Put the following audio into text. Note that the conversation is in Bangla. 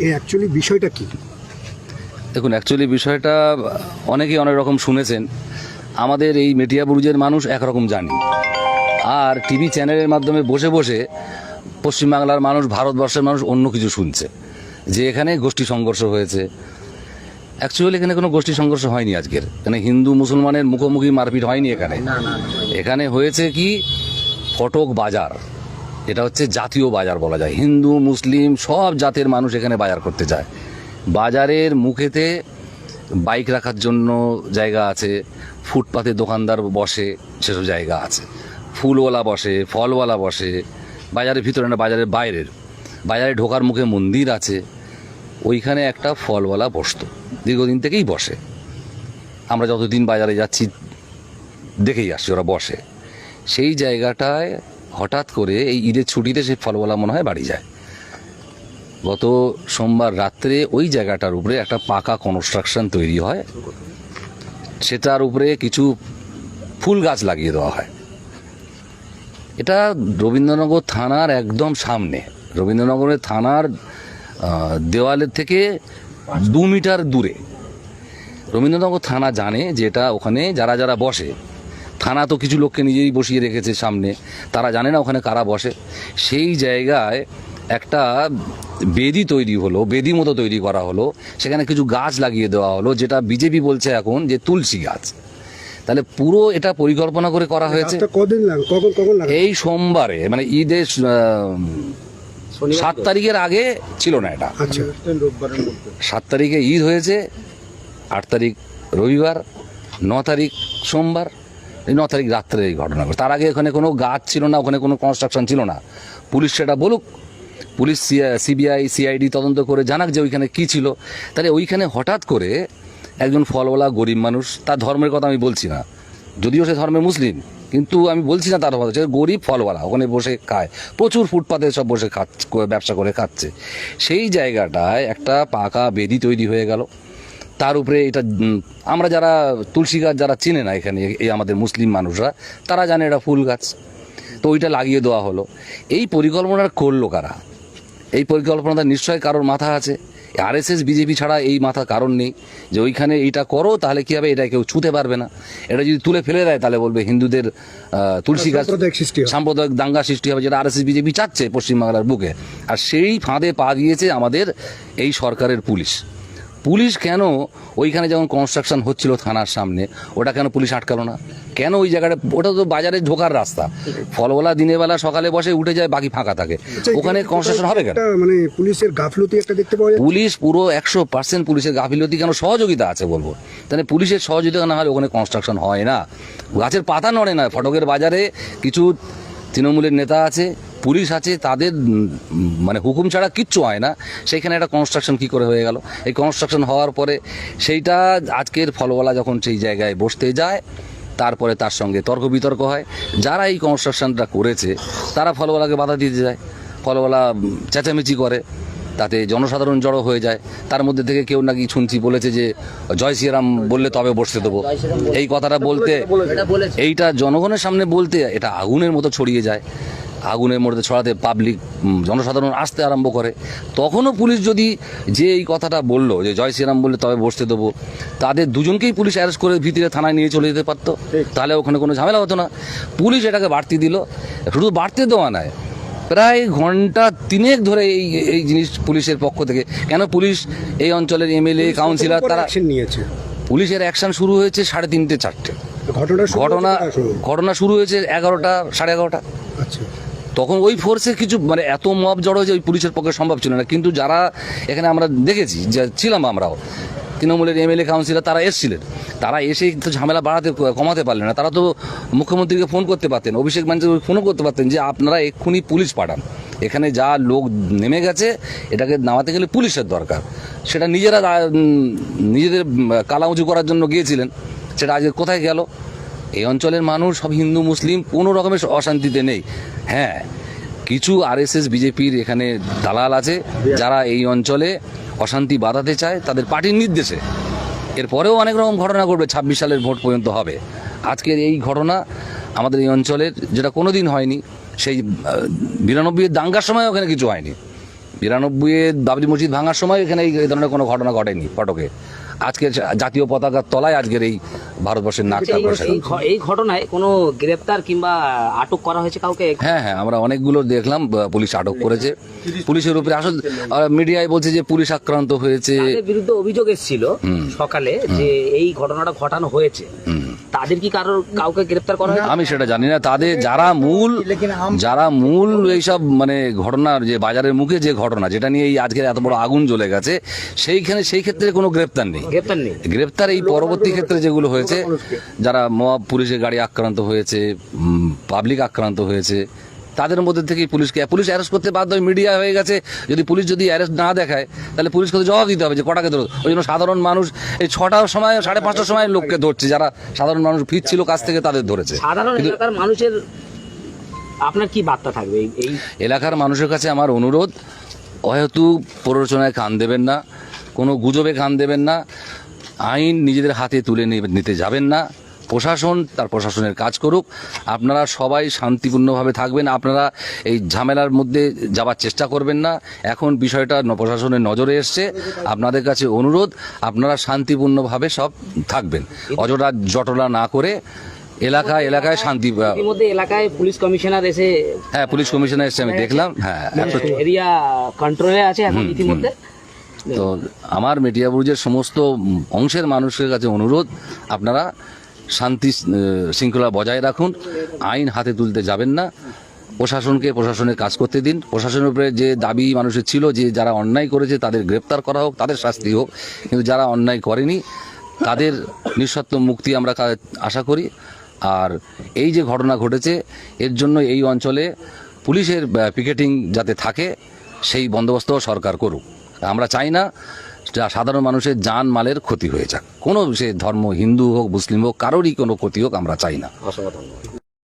এই অ্যাকচুয়ালি বিষয়টা কি? দেখুন, অ্যাকচুয়ালি বিষয়টা অনেকেই অনেক রকম শুনেছেন। আমাদের এই মেটিয়াবুরুজের মানুষ একরকম জানি, আর টিভি চ্যানেলের মাধ্যমে বসে বসে পশ্চিমবাংলার মানুষ, ভারতবর্ষের মানুষ অন্য কিছু শুনছে, যে এখানে গোষ্ঠী সংঘর্ষ হয়েছে। অ্যাকচুয়ালি এখানে কোনো গোষ্ঠী সংঘর্ষ হয়নি। আজকের এখানে হিন্দু মুসলমানের মুখোমুখি মারপিট হয়নি। এখানে হয়েছে কি, ফটক বাজার, এটা হচ্ছে জাতীয় বাজার বলা যায়। হিন্দু মুসলিম সব জাতের মানুষ এখানে বাজার করতে যায়। বাজারের মুখেতে বাইক রাখার জন্য জায়গা আছে, ফুটপাতে দোকানদার বসে সেসব জায়গা আছে, ফুলওয়ালা বসে, ফলওয়ালা বসে, বাজারের ভিতরে না, বাজারের বাইরের। বাজারে ঢোকার মুখে মন্দির আছে, ওইখানে একটা ফলওয়ালা বসতো, দীর্ঘদিন থেকেই বসে। আমরা যতদিন বাজারে যাচ্ছি দেখেই আসছি ওরা বসে। সেই জায়গাটায় হঠাৎ করে এই ঈদের ছুটিতে সেই ফলওয়ালা মনে হয় বাড়ি যায়। গত সোমবার রাত্রে ওই জায়গাটার উপরে একটা পাকা কনস্ট্রাকশন তৈরি হয়, সেটার উপরে কিছু ফুল গাছ লাগিয়ে দেওয়া হয়। এটা রবীন্দ্রনগর থানার একদম সামনে, রবীন্দ্রনগরের থানার দেওয়ালের থেকে 2 মিটার দূরে। রবীন্দ্রনগর থানা জানে যে এটা ওখানে যারা যারা বসে, থানা তো কিছু লোককে নিজেই বসিয়ে রেখেছে সামনে, তারা জানে না ওখানে কারা বসে। সেই জায়গায় একটা বেদি তৈরি হলো, বেদি মতো তৈরি করা হলো, সেখানে কিছু গাছ লাগিয়ে দেওয়া হলো, যেটা বিজেপি বলছে এখন যে তুলসী গাছ। তাহলে পুরো এটা পরিকল্পনা করে করা হয়েছে। এই সোমবারে, মানে ঈদের 7 তারিখের আগে ছিল না এটা। 7 তারিখে ঈদ হয়েছে, 8 তারিখ রবিবার, 9 তারিখ সোমবার, এই 9 তারিখ রাত্রে এই ঘটনা ঘটে। তার আগে এখানে কোনো গাছ ছিল না, ওখানে কোনো কনস্ট্রাকশন ছিল না। পুলিশ সেটা বলুক, পুলিশ সিবিআই সিআইডি তদন্ত করে জানাক যে ওইখানে কী ছিল। তাহলে ওইখানে হঠাৎ করে একজন ফলওয়ালা গরিব মানুষ, তার ধর্মের কথা আমি বলছি না, যদিও সে ধর্মের মুসলিম, কিন্তু আমি বলছি না তার কথা, সে গরিব ফলওয়ালা, ওখানে বসে খায়, প্রচুর ফুটপাতে সব বসে ব্যবসা করে খাচ্ছে। সেই জায়গাটায় একটা পাকা বেদি তৈরি হয়ে গেল। তার উপরে এটা আমরা যারা তুলসী গাছ যারা চিনে না এখানে, এই আমাদের মুসলিম মানুষরা, তারা জানে এটা ফুল গাছ, তো ওইটা লাগিয়ে দেওয়া হলো। এই পরিকল্পনাটা করলো কারা? এই পরিকল্পনাটা নিশ্চয়ই কারোর মাথা আছে। আরএসএস বিজেপি ছাড়া এই মাথা কারণ নেই যে ওইখানে এইটা করো, তাহলে কী হবে, এটা কেউ ছুঁতে পারবে না। এটা যদি তুলে ফেলে দেয় তাহলে বলবে হিন্দুদের তুলসী গাছ, সাম্প্রদায়িক দাঙ্গা সৃষ্টি হবে, যেটা আরএসএস বিজেপি চাচ্ছে পশ্চিমবাংলার বুকে। আর সেই ফাঁদে পা দিয়েছে আমাদের এই সরকারের পুলিশ। পুলিশ কেন ওইখানে যখন কনস্ট্রাকশন হচ্ছিল থানার সামনে, ওটা কেন পুলিশ আটকালো না? কেন ওই জায়গাটা, ওটা তো বাজারে ঢোকার রাস্তা, ফলওয়ালা দিনের বেলা সকালে বসে উঠে যায়, বাকি ফাঁকা থাকে, ওখানে কনস্ট্রাকশন হবে কেন? মানে পুলিশের গাফলতি একটা দেখতে পাওয়া যায়। পুলিশ পুরো 100% পুলিশের গাফিলতি, কেন সহযোগিতা আছে বলবো। তাহলে পুলিশের সহযোগিতা না হলে ওখানে কনস্ট্রাকশন হয় না। গাছের পাতা নড়ে না। ফটকের বাজারে কিছু তৃণমূলের নেতা আছে, পুলিশ আছে, তাদের মানে হুকুম ছাড়া কিচ্ছু হয় না। সেইখানে একটা কনস্ট্রাকশন কী করে হয়ে গেল? এই কনস্ট্রাকশন হওয়ার পরে সেইটা আজকের ফলওয়ালা যখন সেই জায়গায় বসতে যায়, তারপরে তার সঙ্গে তর্ক বিতর্ক হয়। যারা এই কনস্ট্রাকশনটা করেছে তারা ফলওয়ালাকে বাধা দিতে যায়, ফলওয়ালা চেঁচামেচি করে, তাতে জনসাধারণ জড়ো হয়ে যায়। তার মধ্যে থেকে কেউ নাকি শুনছি বলেছে যে জয় শ্রীরাম বললে তবে বসতে দেবো। এই কথাটা বলতে, এইটা জনগণের সামনে বলতে, এটা আগুনের মতো ছড়িয়ে যায়। আগুনের মধ্যে ছড়াতে পাবলিক, জনসাধারণ আসতে আরম্ভ করে। তখনও পুলিশ যদি যে এই কথাটা বললো যে জয় শ্রীরাম বললে তবে বসতে দেবো, তাদের দুজনকেই পুলিশ অ্যারেস্ট করে ভিতরে থানায় নিয়ে চলে যেতে পারতো, তাহলে ওখানে কোনো ঝামেলা হতো না। পুলিশ এটাকে বাড়তি দিল। শুধু বাড়তে দেওয়া নয়, প্রায় ঘন্টা 3 ধরে এই জিনিস পুলিশের পক্ষ থেকে। কেন পুলিশ এই অঞ্চলের এমএলএ কাউন্সিলর তারা নিয়েছে, পুলিশের অ্যাকশন শুরু হয়েছে 3:30 4টে। ঘটনা শুরু হয়েছে 11টা 11:30। আচ্ছা, তখন ওই ফোর্সের কিছু মানে এত মব জড়ো যে ওই পুলিশের পক্ষে সম্ভব ছিল না। কিন্তু যারা এখানে আমরা দেখেছি, যে ছিলাম আমরাও, তৃণমূলের এমএলএ কাউন্সিলর তারা এসেছিলেন, তারা এসে তো ঝামেলা কমাতে পারলেন না। তারা তো মুখ্যমন্ত্রীকে ফোন করতে পারতেন, অভিষেক ব্যানার্জিকে ফোনও করতে পারতেন যে আপনারা এক্ষুনি পুলিশ পাঠান, এখানে যা লোক নেমে গেছে এটাকে নামাতে গেলে পুলিশের দরকার। সেটা নিজেদের কালা উঁচু করার জন্য গিয়েছিলেন, সেটা আজকে কোথায় গেল? এই অঞ্চলের মানুষ সব হিন্দু মুসলিম, কোনো রকমের অশান্তিতে নেই। হ্যাঁ, কিছু আরএসএস বিজেপির এখানে দালাল আছে যারা এই অঞ্চলে অশান্তি বাঁধাতে চায় তাদের পার্টির নির্দেশে। এরপরেও অনেক রকম ঘটনা ঘটবে, 26 সালের ভোট পর্যন্ত হবে। আজকের এই ঘটনা আমাদের এই অঞ্চলের, যেটা কোনো দিন হয়নি, সেই 92 দাঙ্গার সময় ওখানে কিছু হয়নি। 92-এ বাবরি মসজিদ ভাঙার সময় এখানে এই ধরনের কোনো ঘটনা ঘটেনি ফটকে। আজকের জাতীয় পতাকার তলায় আজকের এই ভারতবর্ষের নাকটা বসে। এই ঘটনায় কোনো গ্রেপ্তার কিংবা আটক করা হয়েছে কাউকে? হ্যাঁ, আমরা অনেকগুলো দেখলাম, পুলিশ আটক করেছে। পুলিশের উপরে আসলে মিডিয়ায় বলছে যে পুলিশ আক্রান্ত হয়েছে। তাদের বিরুদ্ধে অভিযোগ এসেছিল সকালে যে এই ঘটনাটা ঘটানো হয়েছে, তাদের কি কাউকে গ্রেপ্তার করা হয়েছে? আমি সেটা জানি না। তাদের যারা মূল এইসব মানে ঘটনার যে বাজারের মুখে যে ঘটনা যেটা নিয়ে এই আজকে এত বড় আগুন জ্বলে গেছে, সেই ক্ষেত্রে কোনো গ্রেপ্তার নেই। গ্রেপ্তার এই পরবর্তী ক্ষেত্রে যেগুলো হয়েছে, যারা মব পুলিশের গাড়ি আক্রান্ত হয়েছে, পাবলিক আক্রান্ত হয়েছে, তাদের মধ্যে থেকেই পুলিশ অ্যারেস্ট করতে বাধ্য হয়। মিডিয়া হয়ে গেছে, যদি অ্যারেস্ট না দেখায় তাহলে পুলিশকে তো জবাব দিতে হবে যে কটাকে ধরো। ওই জন্য সাধারণ মানুষ এই 6টার সময় 5:30টার সময় লোককে ধরছে, যারা সাধারণ মানুষ ফিরছিল কাছ থেকে তাদের ধরেছে। সাধারণ এলাকার মানুষের আপনার কি বার্তা থাকবে? এই এলাকার মানুষের কাছে আমার অনুরোধ, হয়তো প্ররোচনায় কান দেবেন না, কোনো গুজবে কান দেবেন না, আইন নিজেদের হাতে তুলে নিতে যাবেন না। প্রশাসন তার প্রশাসনের কাজ করুক, আপনারা সবাই শান্তিপূর্ণভাবে থাকবেন। আপনারা এই ঝামেলার মধ্যে যাবার চেষ্টা করবেন না। এখন বিষয়টা প্রশাসনের নজরে এসছে, আপনাদের কাছে অনুরোধ, আপনারা শান্তিপূর্ণভাবে সব থাকবেন, অযথা জটলা না করে এলাকায় শান্তি। ইতিমধ্যে এলাকায় পুলিশ কমিশনার এসে, হ্যাঁ, পুলিশ কমিশনার এসে আমি দেখলাম। হ্যাঁ, এরিয়া কন্ট্রোলে আছে এখন ইতিমধ্যে। তো আমার মেটিয়াবুরুজের সমস্ত অংশের মানুষের কাছে অনুরোধ, আপনারা শান্তি শৃঙ্খলা বজায় রাখুন, আইন হাতে তুলতে যাবেন না, প্রশাসনের কাজ করতে দিন। প্রশাসনের উপরে যে দাবি মানুষের ছিল যে যারা অন্যায় করেছে তাদের গ্রেপ্তার করা হোক, তাদের শাস্তি হোক, কিন্তু যারা অন্যায় করেনি তাদের নিঃশর্ত মুক্তি আমরা আশা করি। আর এই যে ঘটনা ঘটেছে, এর জন্য এই অঞ্চলে পুলিশের পিকেটিং যাতে থাকে সেই বন্দোবস্ত সরকার করুক। আমরা চাই না সাধারণ মানুষের জান মালের ক্ষতি হয়ে যাক, কোনো সে ধর্ম, হিন্দু হোক মুসলিম হোক, কারোরই কোনো ক্ষতি হোক আমরা চাই না। অসংখ্য ধন্যবাদ।